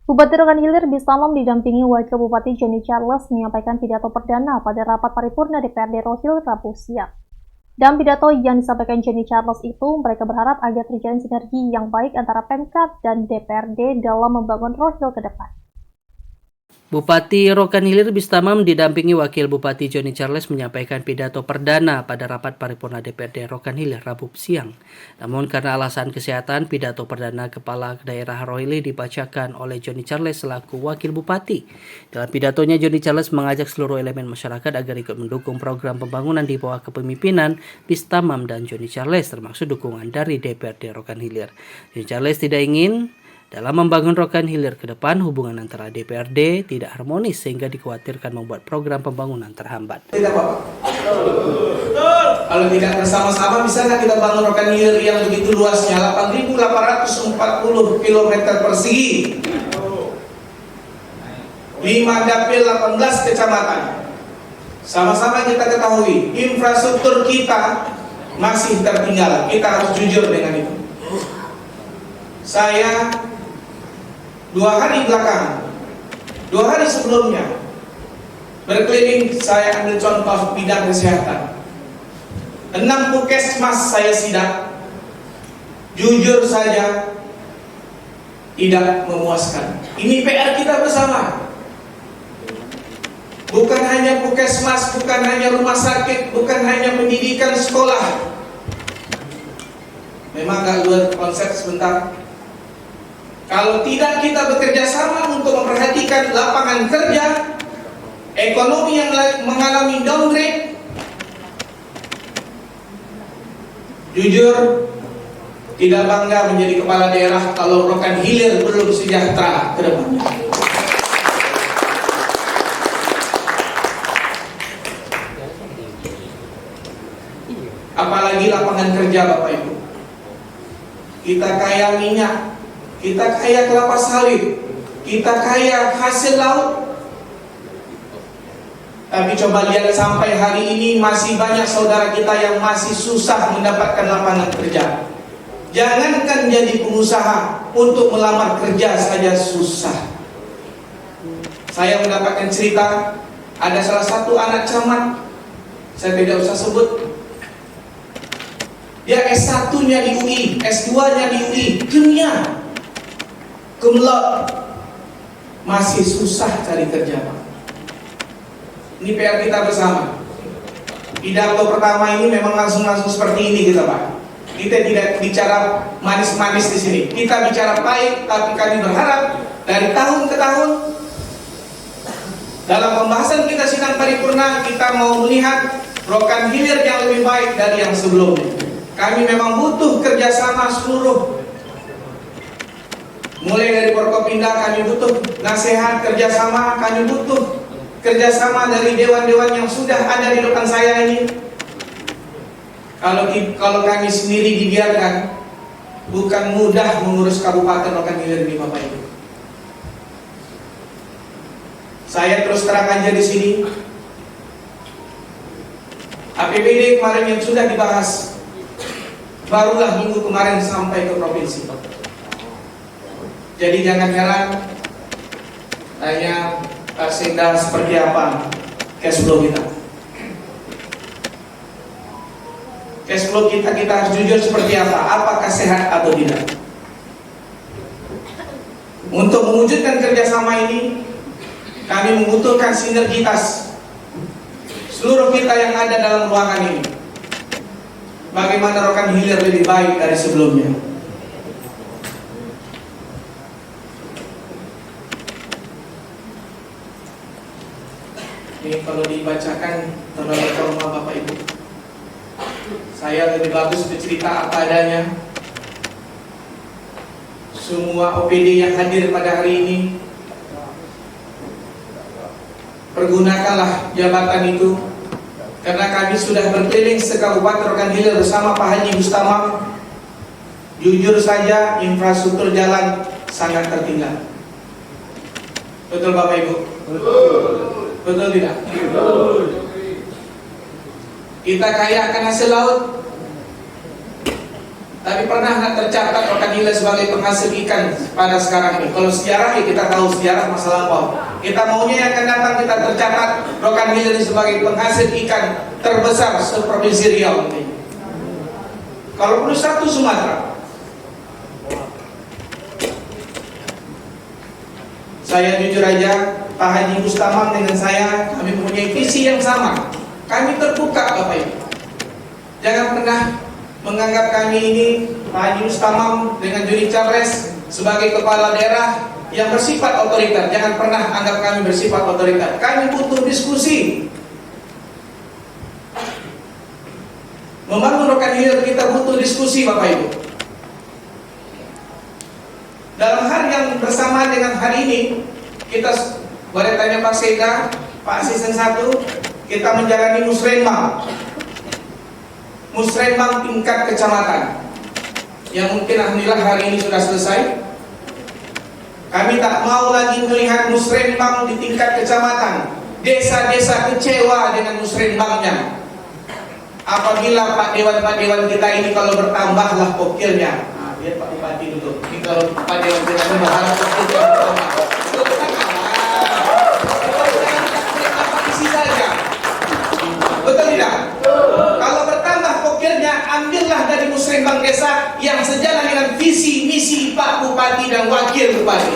Bupati Rokan Hilir Bistamam didampingi Wakil Bupati Johnny Charles menyampaikan pidato perdana pada rapat paripurna DPRD Rohil Rabu siang. Dalam pidato yang disampaikan Johnny Charles itu, mereka berharap agar terjalin sinergi yang baik antara Pemkab dan DPRD dalam membangun Rohil ke depan. Bupati Rokan Hilir Bistamam didampingi Wakil Bupati Johnny Charles menyampaikan pidato perdana pada rapat paripurna DPRD Rokan Hilir Rabu siang. Namun karena alasan kesehatan, pidato perdana Kepala Daerah Rohili dibacakan oleh Johnny Charles selaku Wakil Bupati. Dalam pidatonya, Johnny Charles mengajak seluruh elemen masyarakat agar ikut mendukung program pembangunan di bawah kepemimpinan Bistamam dan Johnny Charles, termasuk dukungan dari DPRD Rokan Hilir. Johnny Charles tidak ingin dalam membangun Rokan Hilir ke depan, hubungan antara DPRD tidak harmonis sehingga dikhawatirkan membuat program pembangunan terhambat. Tidak Bapak. Kalau tidak bersama-sama, bisa nggak kita bangun Rokan Hilir yang begitu luasnya 8.840 km persegi, 5 dapil 18 kecamatan. Sama-sama kita ketahui, infrastruktur kita masih tertinggal. Kita harus jujur dengan itu. Saya 2 hari belakang, 2 hari sebelumnya berkeliling, saya ambil contoh bidang kesehatan. 6 puskesmas saya sidak, jujur saja tidak memuaskan. Ini PR kita bersama. Bukan hanya puskesmas, bukan hanya rumah sakit, bukan hanya pendidikan sekolah. Memang agak luar konsep sebentar. Kalau tidak kita bekerja sama untuk memperhatikan lapangan kerja, ekonomi yang mengalami downgrade, jujur tidak bangga menjadi kepala daerah kalau Rokan Hilir belum sejahtera ke depannya. Apalagi lapangan kerja Bapak Ibu. Kita kaya minyak, kita kaya kelapa sawit, kita kaya hasil laut. Tapi coba lihat sampai hari ini masih banyak saudara kita yang masih susah mendapatkan lapangan kerja. Jangankan jadi pengusaha, untuk melamar kerja saja susah. Saya mendapatkan cerita, ada salah satu anak camat, saya tidak usah sebut. Dia S1-nya di UI, S2-nya di UI, kimia. Kumlot, masih susah cari kerja Pak. Ini PR kita bersama. Pidato pertama ini memang langsung seperti ini kita Pak. Kita tidak bicara manis-manis di sini. Kita bicara baik, tapi kami berharap dari tahun ke tahun dalam pembahasan kita sidang paripurna, kita mau melihat Rokan Hilir yang lebih baik dari yang sebelumnya. Kami memang butuh kerjasama seluruh. Mulai dari Forkopimda kami butuh nasihat kerjasama, kami butuh kerjasama dari dewan-dewan yang sudah ada di depan saya ini. Kalau kami sendiri dibiarkan, bukan mudah mengurus Kabupaten Rokan Hilir ini Bapak Ibu. Saya terus terang aja di sini. APBD kemarin yang sudah dibahas, barulah minggu kemarin sampai ke provinsi. Jadi jangan heran tanya Pak Sekda seperti apa cash flow kita. Cash flow kita harus jujur seperti apa, apakah sehat atau tidak. Untuk mewujudkan kerjasama ini, kami membutuhkan sinergitas seluruh kita yang ada dalam ruangan ini. Bagaimana Rokan Hilir lebih baik dari sebelumnya. Ini kalau dibacakan terlalu formal Bapak Ibu. Saya lebih bagus bercerita apa adanya. Semua OPD yang hadir pada hari ini, pergunakanlah jabatan itu, karena kami sudah berkeliling se-Kabupaten Rokan Hilir bersama Pak Haji Bistamam. Jujur saja infrastruktur jalan sangat tertinggal. Betul Bapak Ibu? Betul tidak? Betul. Kita kaya akan hasil laut, Tapi pernah nggak tercatat Rokan Hilir sebagai penghasil ikan pada sekarang ini? Kalau sejarah ya kita tahu sejarah masa lampau. Kita maunya yang akan datang kita tercatat Rokan Hilir sebagai penghasil ikan terbesar seprovinsi Riau ini. Kalau perlu satu Sumatera. Saya jujur aja, Pak Haji Mustamam dengan saya, kami mempunyai visi yang sama. Kami terbuka Bapak Ibu. Jangan pernah menganggap kami ini Pak Haji Mustamam dengan Joni Charles sebagai kepala daerah yang bersifat otoriter. Jangan pernah anggap kami bersifat otoriter. Kami butuh diskusi. Membangun Rokan Hilir kita butuh diskusi Bapak Ibu. Dalam hari yang bersamaan dengan hari ini, kita boleh tanya Pak Sekda, Pak Asisten 1, kita menjalani musrenbang. Musrenbang tingkat kecamatan yang mungkin alhamdulillah hari ini sudah selesai. Kami tak mau lagi melihat musrenbang di tingkat kecamatan. Desa-desa kecewa dengan musrenbangnya. Apabila Pak Dewan kita ini kalau bertambahlah pokilnya. Nah, biar Pak Bupati dulu. Ini kalau Pak Dewan kita ini berharap pokilnya bertambah. Betul tidak? Kalau bertambah pokilnya, ambillah dari musrenbang desa yang sejalan dengan visi misi Pak Bupati dan Wakil Bupati.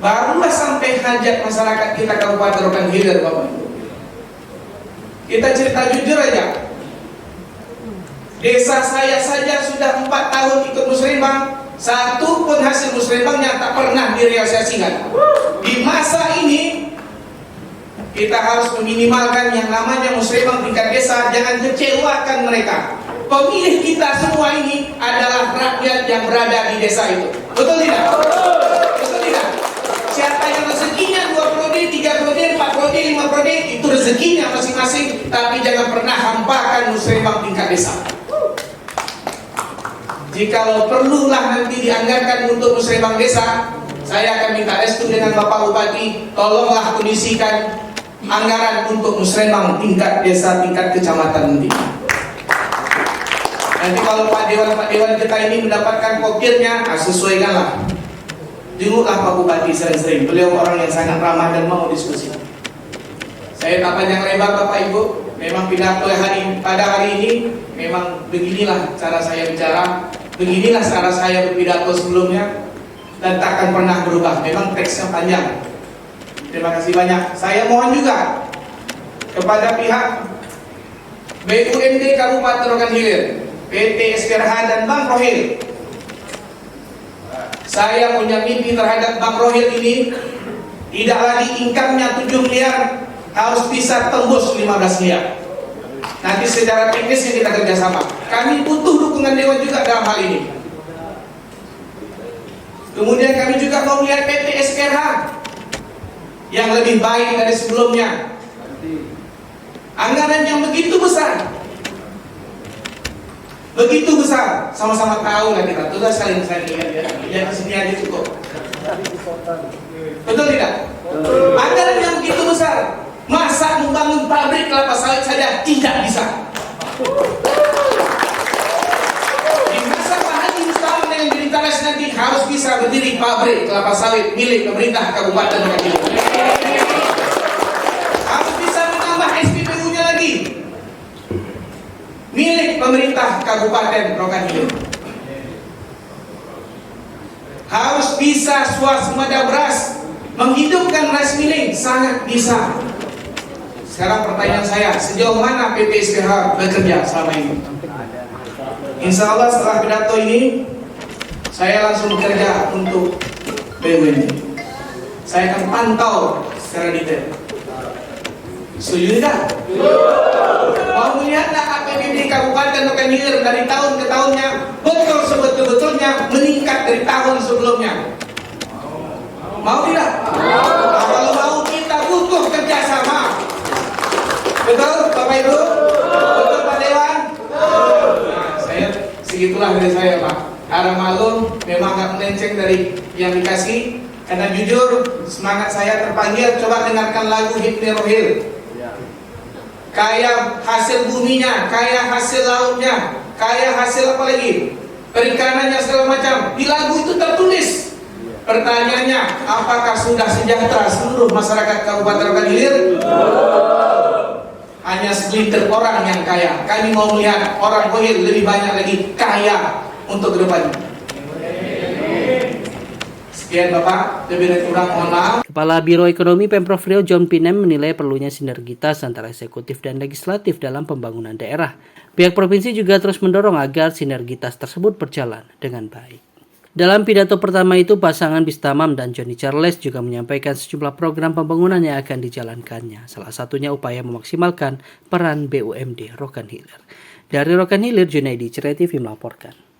Barulah sampai hajat masyarakat kita Kabupaten Rokan Hilir Bapak Ibu. Kita cerita jujur aja. Desa saya saja sudah 4 tahun ikut musrenbang, satu pun hasil musrenbangnya tak pernah direalisasikan. Di masa ini kita harus meminimalkan yang namanya musrenbang tingkat desa. Jangan kecewakan mereka. Pemilih kita semua ini adalah rakyat yang berada di desa itu. Betul tidak? Betul tidak? Siapa yang rezekinya 2 prode, 3 prode, 4 prode, 5 prode, itu rezekinya masing-masing. Tapi jangan pernah hampakan musrenbang tingkat desa. Jikalau perlulah nanti dianggarkan untuk musrenbang desa, saya akan minta restu dengan Bapak Bupati, tolonglah kondisikan anggaran untuk musrenbang tingkat desa, tingkat kecamatan nanti. Nanti kalau Pak Dewan kita ini mendapatkan pokilnya, sesuaikanlah. Jenguklah Pak Bupati sering-sering. Beliau orang yang sangat ramah dan mau diskusi. Saya tak panjang lebar Bapak Ibu. Memang pidato pada hari ini memang beginilah cara saya bicara, beginilah cara saya berpidato sebelumnya, dan tak akan pernah berubah. Memang teksnya panjang. Terima kasih banyak. Saya mohon juga kepada pihak BUMD Kabupaten Rokan Hilir, PT SPRH dan Bang Rohil. Saya punya mimpi terhadap Bang Rohil ini, tidak lagi income-nya 7 miliar, harus bisa tembus 15 miliar. Nanti secara teknisnya kita kerjasama. Kami butuh dukungan Dewan juga dalam hal ini. Kemudian kami juga mau melihat PT SPRH yang lebih baik dari sebelumnya. Anggaran yang begitu besar, sama-sama tahu lah kita. Tuh sekali saya lihat ya, yang kesini aja cukup. Betul tidak? Anggaran yang begitu besar, masa membangun pabrik kelapa sawit saja tidak bisa. Di masa Pak Haji Mustamam dengan Joni Charles nanti harus bisa berdiri pabrik kelapa sawit milik pemerintah Kabupaten Rokan Hilir. Harus bisa menambah SPBU-nya lagi milik pemerintah Kabupaten Rokan Hilir. Harus bisa swasembada beras, menghidupkan rice milling, sangat bisa. Sekarang pertanyaan saya, sejauh mana PT SPH bekerja selama ini? Insya Allah setelah pidato ini, saya langsung bekerja untuk BUMD. Saya akan pantau secara detail. Setuju tidak? Mau melihat APBD Kabupaten Rokan Hilir dari tahun ke tahunnya betul sebetul-betulnya meningkat dari tahun sebelumnya. Mau tidak? Nah, kalau mau kita butuh kerjasama. Betul Bapak Ibu? Betul Pak Dewan? Nah, saya segitulah dari saya Pak. Harap maklum memang agak melenceng dari yang dikasih. Karena jujur semangat saya terpanggil. Coba dengarkan lagu Hipni Rohil. kaya hasil buminya, kaya hasil lautnya, kaya hasil apa lagi? Perikanannya segala macam. Di lagu itu tertulis. Pertanyaannya, apakah sudah sejahtera seluruh masyarakat Kabupaten Rokan Hilir? Hanya segelintir orang yang kaya. Kami mau melihat orang Gohil lebih banyak lagi kaya untuk kedepannya. Sekian Bapak, lebih dan kurang mohon maaf. Kepala Biro Ekonomi Pemprov Riau John Pinem menilai perlunya sinergitas antara eksekutif dan legislatif dalam pembangunan daerah. Pihak provinsi juga terus mendorong agar sinergitas tersebut berjalan dengan baik. Dalam pidato pertama itu, pasangan Bistamam dan Johnny Charles juga menyampaikan sejumlah program pembangunan yang akan dijalankannya. Salah satunya upaya memaksimalkan peran BUMD Rokan Hilir. Dari Rokan Hilir, Junaidi, Cerai TV melaporkan.